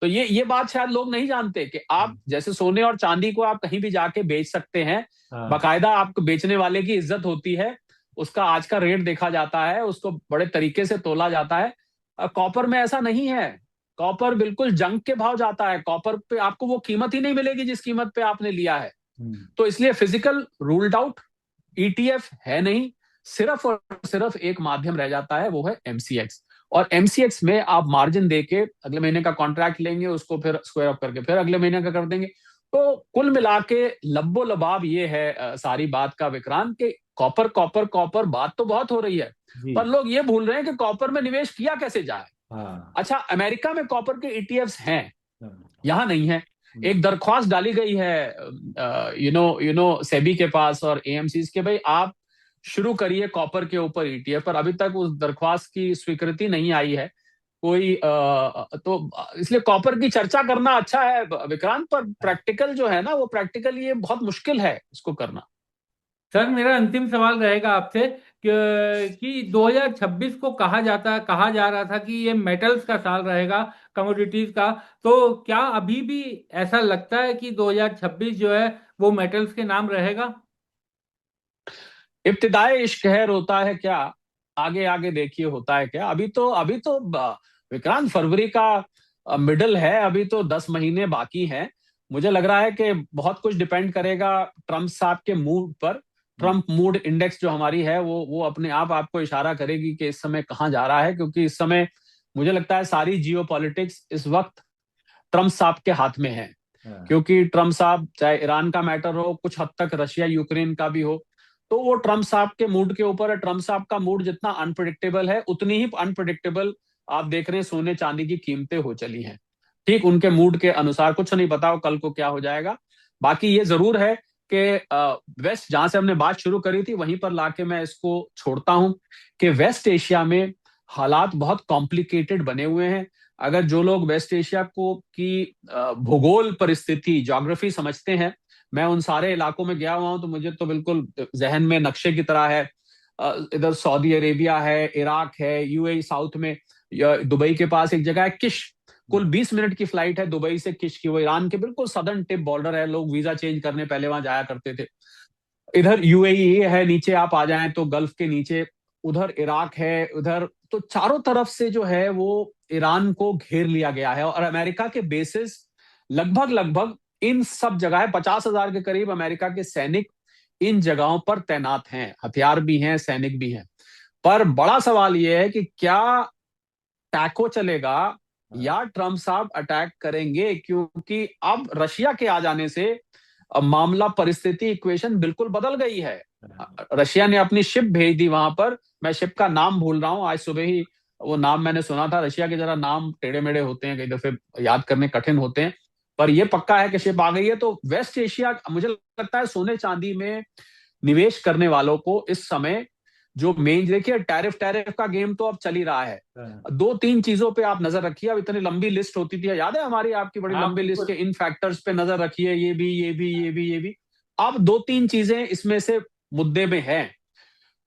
[SPEAKER 1] तो ये बात शायद लोग नहीं जानते कि आप
[SPEAKER 2] हाँ।
[SPEAKER 1] जैसे सोने और चांदी को आप कहीं भी जाके बेच सकते हैं,
[SPEAKER 2] हाँ।
[SPEAKER 1] बाकायदा आपको बेचने वाले की इज्जत होती है, उसका आज का रेट देखा जाता है, उसको बड़े तरीके से तोला जाता है। कॉपर में ऐसा नहीं है। कॉपर बिल्कुल जंग के भाव जाता है, कॉपर पे आपको वो कीमत ही नहीं मिलेगी जिस कीमत पे आपने लिया है।
[SPEAKER 2] हम्म।
[SPEAKER 1] तो इसलिए फिजिकल रूल्ड आउट, ईटीएफ है नहीं, सिर्फ और सिर्फ एक माध्यम रह जाता है, वो है एमसीएक्स। और एमसीएक्स में आप मार्जिन देके अगले महीने का कॉन्ट्रैक्ट लेंगे, उसको फिर स्क्वायर अप करके फिर अगले महीने का कर देंगे। तो कुल मिला के लब्बो लबाब ये है सारी बात का विक्रांत, के कॉपर कॉपर कॉपर बात तो बहुत हो रही है,
[SPEAKER 2] जी।
[SPEAKER 1] पर लोग ये भूल रहे हैं कि कॉपर में निवेश किया कैसे जाए।
[SPEAKER 2] हाँ।
[SPEAKER 1] अच्छा, अमेरिका में कॉपर के ईटीएफ्स हैं,
[SPEAKER 2] हाँ।
[SPEAKER 1] यहां नहीं है।
[SPEAKER 2] हम्म।
[SPEAKER 1] एक दरख्वास्त डाली गई है सेबी के पास और एएमसीज के, भाई आप शुरू करिए कॉपर के ऊपर ईटीएफ, पर अभी तक उस दरख्वास्त की स्वीकृति नहीं आई है कोई। तो इसलिए कॉपर की चर्चा करना अच्छा है विक्रांत, पर प्रैक्टिकल जो है ना, वो प्रैक्टिकल ये बहुत मुश्किल है इसको करना।
[SPEAKER 2] सर मेरा अंतिम सवाल रहेगा आपसे कि 2026 को कहा जा रहा था कि ये मेटल्स का साल रहेगा, कमोडिटीज का। तो क्या अभी भी ऐसा लगता है कि 2026 जो है वो मेटल्स के नाम रहेगा?
[SPEAKER 1] इब्तिदाई इश्क है रोता है क्या, आगे आगे देखिए होता है क्या। अभी तो विक्रांत फरवरी का मिडल है, अभी तो 10 महीने बाकी हैं। मुझे लग रहा है कि बहुत कुछ डिपेंड करेगा ट्रम्प साहब के मूड पर। ट्रम्प मूड इंडेक्स जो हमारी है, वो अपने आप आपको इशारा करेगी कि इस समय कहाँ जा रहा है, क्योंकि इस समय मुझे लगता है सारी जियो पॉलिटिक्स इस वक्त ट्रम्प साहब के हाथ में है।
[SPEAKER 2] हाँ।
[SPEAKER 1] क्योंकि ट्रम्प साहब, चाहे ईरान का मैटर हो, कुछ हद तक रशिया यूक्रेन का भी हो, तो वो ट्रम्प साहब के मूड के ऊपर है। ट्रम्प साहब का मूड जितना अनप्रिडिक्टेबल है, उतनी ही अनप्रिडिक्टेबल आप देख रहे हैं सोने चांदी की कीमतें हो चली हैं। ठीक उनके मूड के अनुसार, कुछ नहीं पता हो कल को क्या हो जाएगा। बाकी ये जरूर है कि वेस्ट, जहां से हमने बात शुरू करी थी वहीं पर लाके मैं इसको छोड़ता हूं, कि वेस्ट एशिया में हालात बहुत कॉम्प्लिकेटेड बने हुए हैं। अगर जो लोग वेस्ट एशिया को की भूगोल परिस्थिति, ज्योग्राफी समझते हैं, मैं उन सारे इलाकों में गया हुआ हूं, तो मुझे तो बिल्कुल जहन में नक्शे की तरह है। इधर सऊदी अरेबिया है, इराक है, यूएई साउथ में, दुबई के पास एक जगह है किश, कुल 20 मिनट की फ्लाइट है दुबई से किश की, वो ईरान के बिल्कुल सदर्न टिप बॉर्डर है, लोग वीजा चेंज करने पहले वहां जाया करते थे। इधर यूएई है, नीचे आप आ जाएं तो गल्फ के नीचे, उधर इराक है, उधर तो चारों तरफ से जो है वो ईरान को घेर लिया गया है। और अमेरिका के बेसिस लगभग लगभग इन सब जगह 50,000 के करीब अमेरिका के सैनिक इन जगहों पर तैनात हैं, हथियार भी हैं, सैनिक भी हैं। पर बड़ा सवाल यह है कि क्या टैको चलेगा या ट्रम्प साहब अटैक करेंगे, क्योंकि अब रशिया के आ जाने से मामला, परिस्थिति, इक्वेशन बिल्कुल बदल गई है। रशिया ने अपनी शिप भेज दी वहां पर, मैं शिप का नाम भूल रहा हूं, आज सुबह ही वो नाम मैंने सुना था। रशिया के जरा नाम टेढ़े मेढ़े होते हैं, कई दफे याद करने कठिन होते हैं, पर यह पक्का है कि शिप आ गई है। तो वेस्ट एशिया, मुझे लगता है सोने चांदी में निवेश करने वालों को इस समय जो मेन, देखिए टैरिफ टैरिफ का गेम तो अब चल ही रहा है।
[SPEAKER 2] हाँ।
[SPEAKER 1] दो तीन चीजों पे आप नजर रखिए, अब इतनी लंबी लिस्ट होती थी, याद है हमारी आपकी बड़ी
[SPEAKER 2] हाँ
[SPEAKER 1] लंबी लिस्ट
[SPEAKER 2] बिल्कुल।
[SPEAKER 1] के इन फैक्टर्स पे नजर रखिए, ये भी ये भी ये भी ये भी। अब दो तीन चीजें इसमें से मुद्दे में हैं।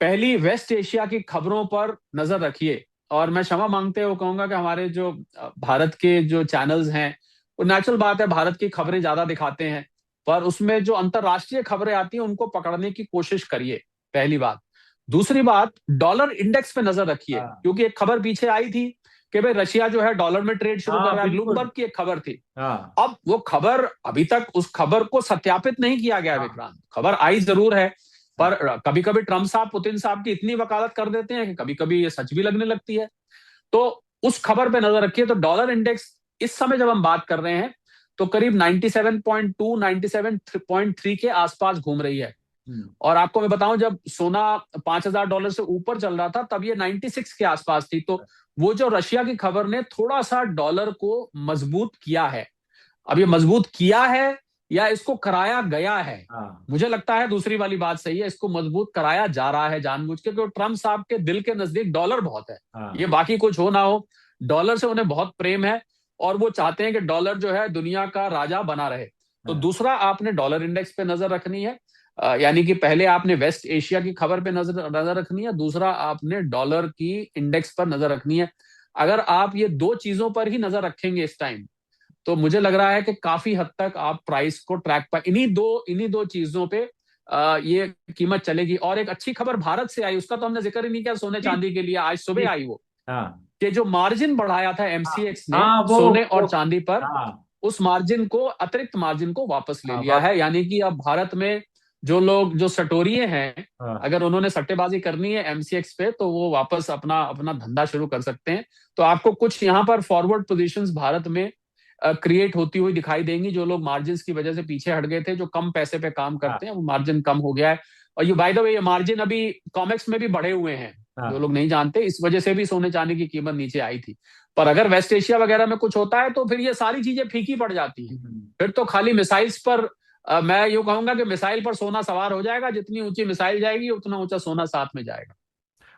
[SPEAKER 1] पहली, वेस्ट एशिया की खबरों पर नजर रखिए। और मैं क्षमा मांगते हुए कहूंगा कि हमारे जो भारत के जो चैनल्स हैं, वो नेचुरल बात है भारत की खबरें ज्यादा दिखाते हैं, पर उसमें जो अंतरराष्ट्रीय खबरें आती हैं उनको पकड़ने की कोशिश करिए, पहली बात। दूसरी बात, डॉलर इंडेक्स पे नजर रखिए,
[SPEAKER 2] हाँ।
[SPEAKER 1] क्योंकि एक खबर पीछे आई थी कि भाई रशिया जो है डॉलर में ट्रेड शुरू कर
[SPEAKER 2] हाँ
[SPEAKER 1] रहा है,
[SPEAKER 2] बिल्कुल।
[SPEAKER 1] ब्लूमबर्ग की एक खबर थी।
[SPEAKER 2] हाँ।
[SPEAKER 1] अब वो खबर, अभी तक उस खबर को सत्यापित नहीं किया गया
[SPEAKER 2] हाँ।
[SPEAKER 1] विक्रांत, खबर आई जरूर है,
[SPEAKER 2] हाँ।
[SPEAKER 1] पर कभी कभी ट्रम्प साहब, पुतिन साहब की इतनी वकालत कर देते हैं कि कभी कभी ये सच भी लगने लगती है। तो उस खबर पे नजर रखिए। तो डॉलर इंडेक्स इस समय जब हम बात कर रहे हैं, तो करीब 97.2 97.3 के आसपास घूम रही है।
[SPEAKER 2] हम्म।
[SPEAKER 1] और आपको मैं बताऊं, जब सोना $5,000 से ऊपर चल रहा था, तब ये 96 के आसपास थी। तो वो जो रशिया की खबर ने थोड़ा सा डॉलर को मजबूत किया है। अब ये मजबूत किया है या इसको कराया गया है,
[SPEAKER 2] हाँ।
[SPEAKER 1] मुझे लगता है दूसरी वाली बात सही है, इसको मजबूत कराया जा रहा है जानबूझ के, क्योंकि ट्रम्प साहब के दिल के नजदीक डॉलर बहुत है। ये
[SPEAKER 2] हाँ।
[SPEAKER 1] बाकी कुछ हो ना हो, डॉलर से उन्हें बहुत प्रेम है, और वो चाहते हैं कि डॉलर जो है दुनिया का राजा बना रहे। तो
[SPEAKER 2] हाँ,
[SPEAKER 1] दूसरा आपने डॉलर इंडेक्स पे नजर रखनी है, यानी कि पहले आपने वेस्ट एशिया की खबर पे नजर नजर रखनी है, दूसरा आपने डॉलर की इंडेक्स पर नजर रखनी है। अगर आप ये दो चीजों पर ही नजर रखेंगे इस टाइम, तो मुझे लग रहा है कि काफी हद तक आप प्राइस को ट्रैक पर इन्हीं दो चीजों पे ये कीमत चलेगी। और एक अच्छी खबर भारत से आई, उसका तो हमने जिक्र ही नहीं किया सोने
[SPEAKER 2] जी,
[SPEAKER 1] चांदी के लिए, आज
[SPEAKER 2] जी,
[SPEAKER 1] सुबह आई वो,
[SPEAKER 2] हाँ,
[SPEAKER 1] कि जो मार्जिन बढ़ाया था
[SPEAKER 2] हाँ,
[SPEAKER 1] एमसीएक्स ने
[SPEAKER 2] हाँ,
[SPEAKER 1] सोने
[SPEAKER 2] वो
[SPEAKER 1] और चांदी पर,
[SPEAKER 2] हाँ,
[SPEAKER 1] उस मार्जिन को, अतिरिक्त मार्जिन को वापस ले
[SPEAKER 2] हाँ,
[SPEAKER 1] लिया है। यानी कि अब भारत में जो लोग, जो सटोरिये हैं,
[SPEAKER 2] हाँ,
[SPEAKER 1] अगर उन्होंने सट्टेबाजी करनी है एमसीएक्स पे, तो वो वापस अपना अपना धंधा शुरू कर सकते हैं। तो आपको कुछ यहाँ पर फॉरवर्ड पोजीशंस भारत में क्रिएट होती हुई दिखाई देंगी। जो लोग मार्जिन की वजह से पीछे हट गए थे, जो कम पैसे पे काम
[SPEAKER 2] हाँ,
[SPEAKER 1] करते हैं, वो मार्जिन कम हो गया है। और ये बाय द वे, ये मार्जिन अभी कॉमेक्स में भी बढ़े हुए हैं, जो
[SPEAKER 2] हाँ।
[SPEAKER 1] लोग नहीं जानते, इस वजह से भी सोने चांदी की कीमत नीचे आई थी। पर अगर वेस्ट एशिया वगैरह में कुछ होता है, तो फिर ये सारी चीजें फीकी पड़ जाती हैं।
[SPEAKER 2] हम्म।
[SPEAKER 1] फिर तो खाली मिसाइल्स पर, मैं यूं कहूंगा कि मिसाइल पर सोना सवार हो जाएगा, जितनी ऊंची मिसाइल जाएगी उतना ऊंचा सोना साथ में जाएगा।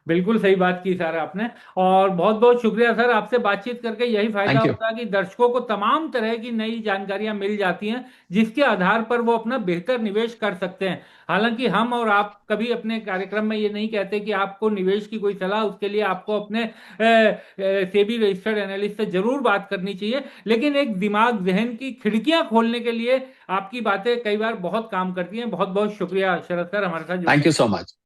[SPEAKER 2] बिल्कुल सही बात की सर आपने। और बहुत बहुत शुक्रिया सर, आपसे बातचीत करके यही फायदा
[SPEAKER 1] थैंक यू।
[SPEAKER 2] होता है कि दर्शकों को तमाम तरह की नई जानकारियां मिल जाती हैं, जिसके आधार पर वो अपना बेहतर निवेश कर सकते हैं। हालांकि हम और आप कभी अपने कार्यक्रम में ये नहीं कहते कि आपको निवेश की कोई सलाह, उसके लिए आपको अपने सेबी रजिस्टर्ड एनालिस्ट से जरूर बात करनी चाहिए। लेकिन एक दिमाग जहन की खिड़कियां खोलने के लिए आपकी बातें कई बार बहुत काम करती हैं। बहुत बहुत शुक्रिया शरद सर हमारे साथ
[SPEAKER 1] थैंक
[SPEAKER 2] जुड़ने।
[SPEAKER 1] You so much.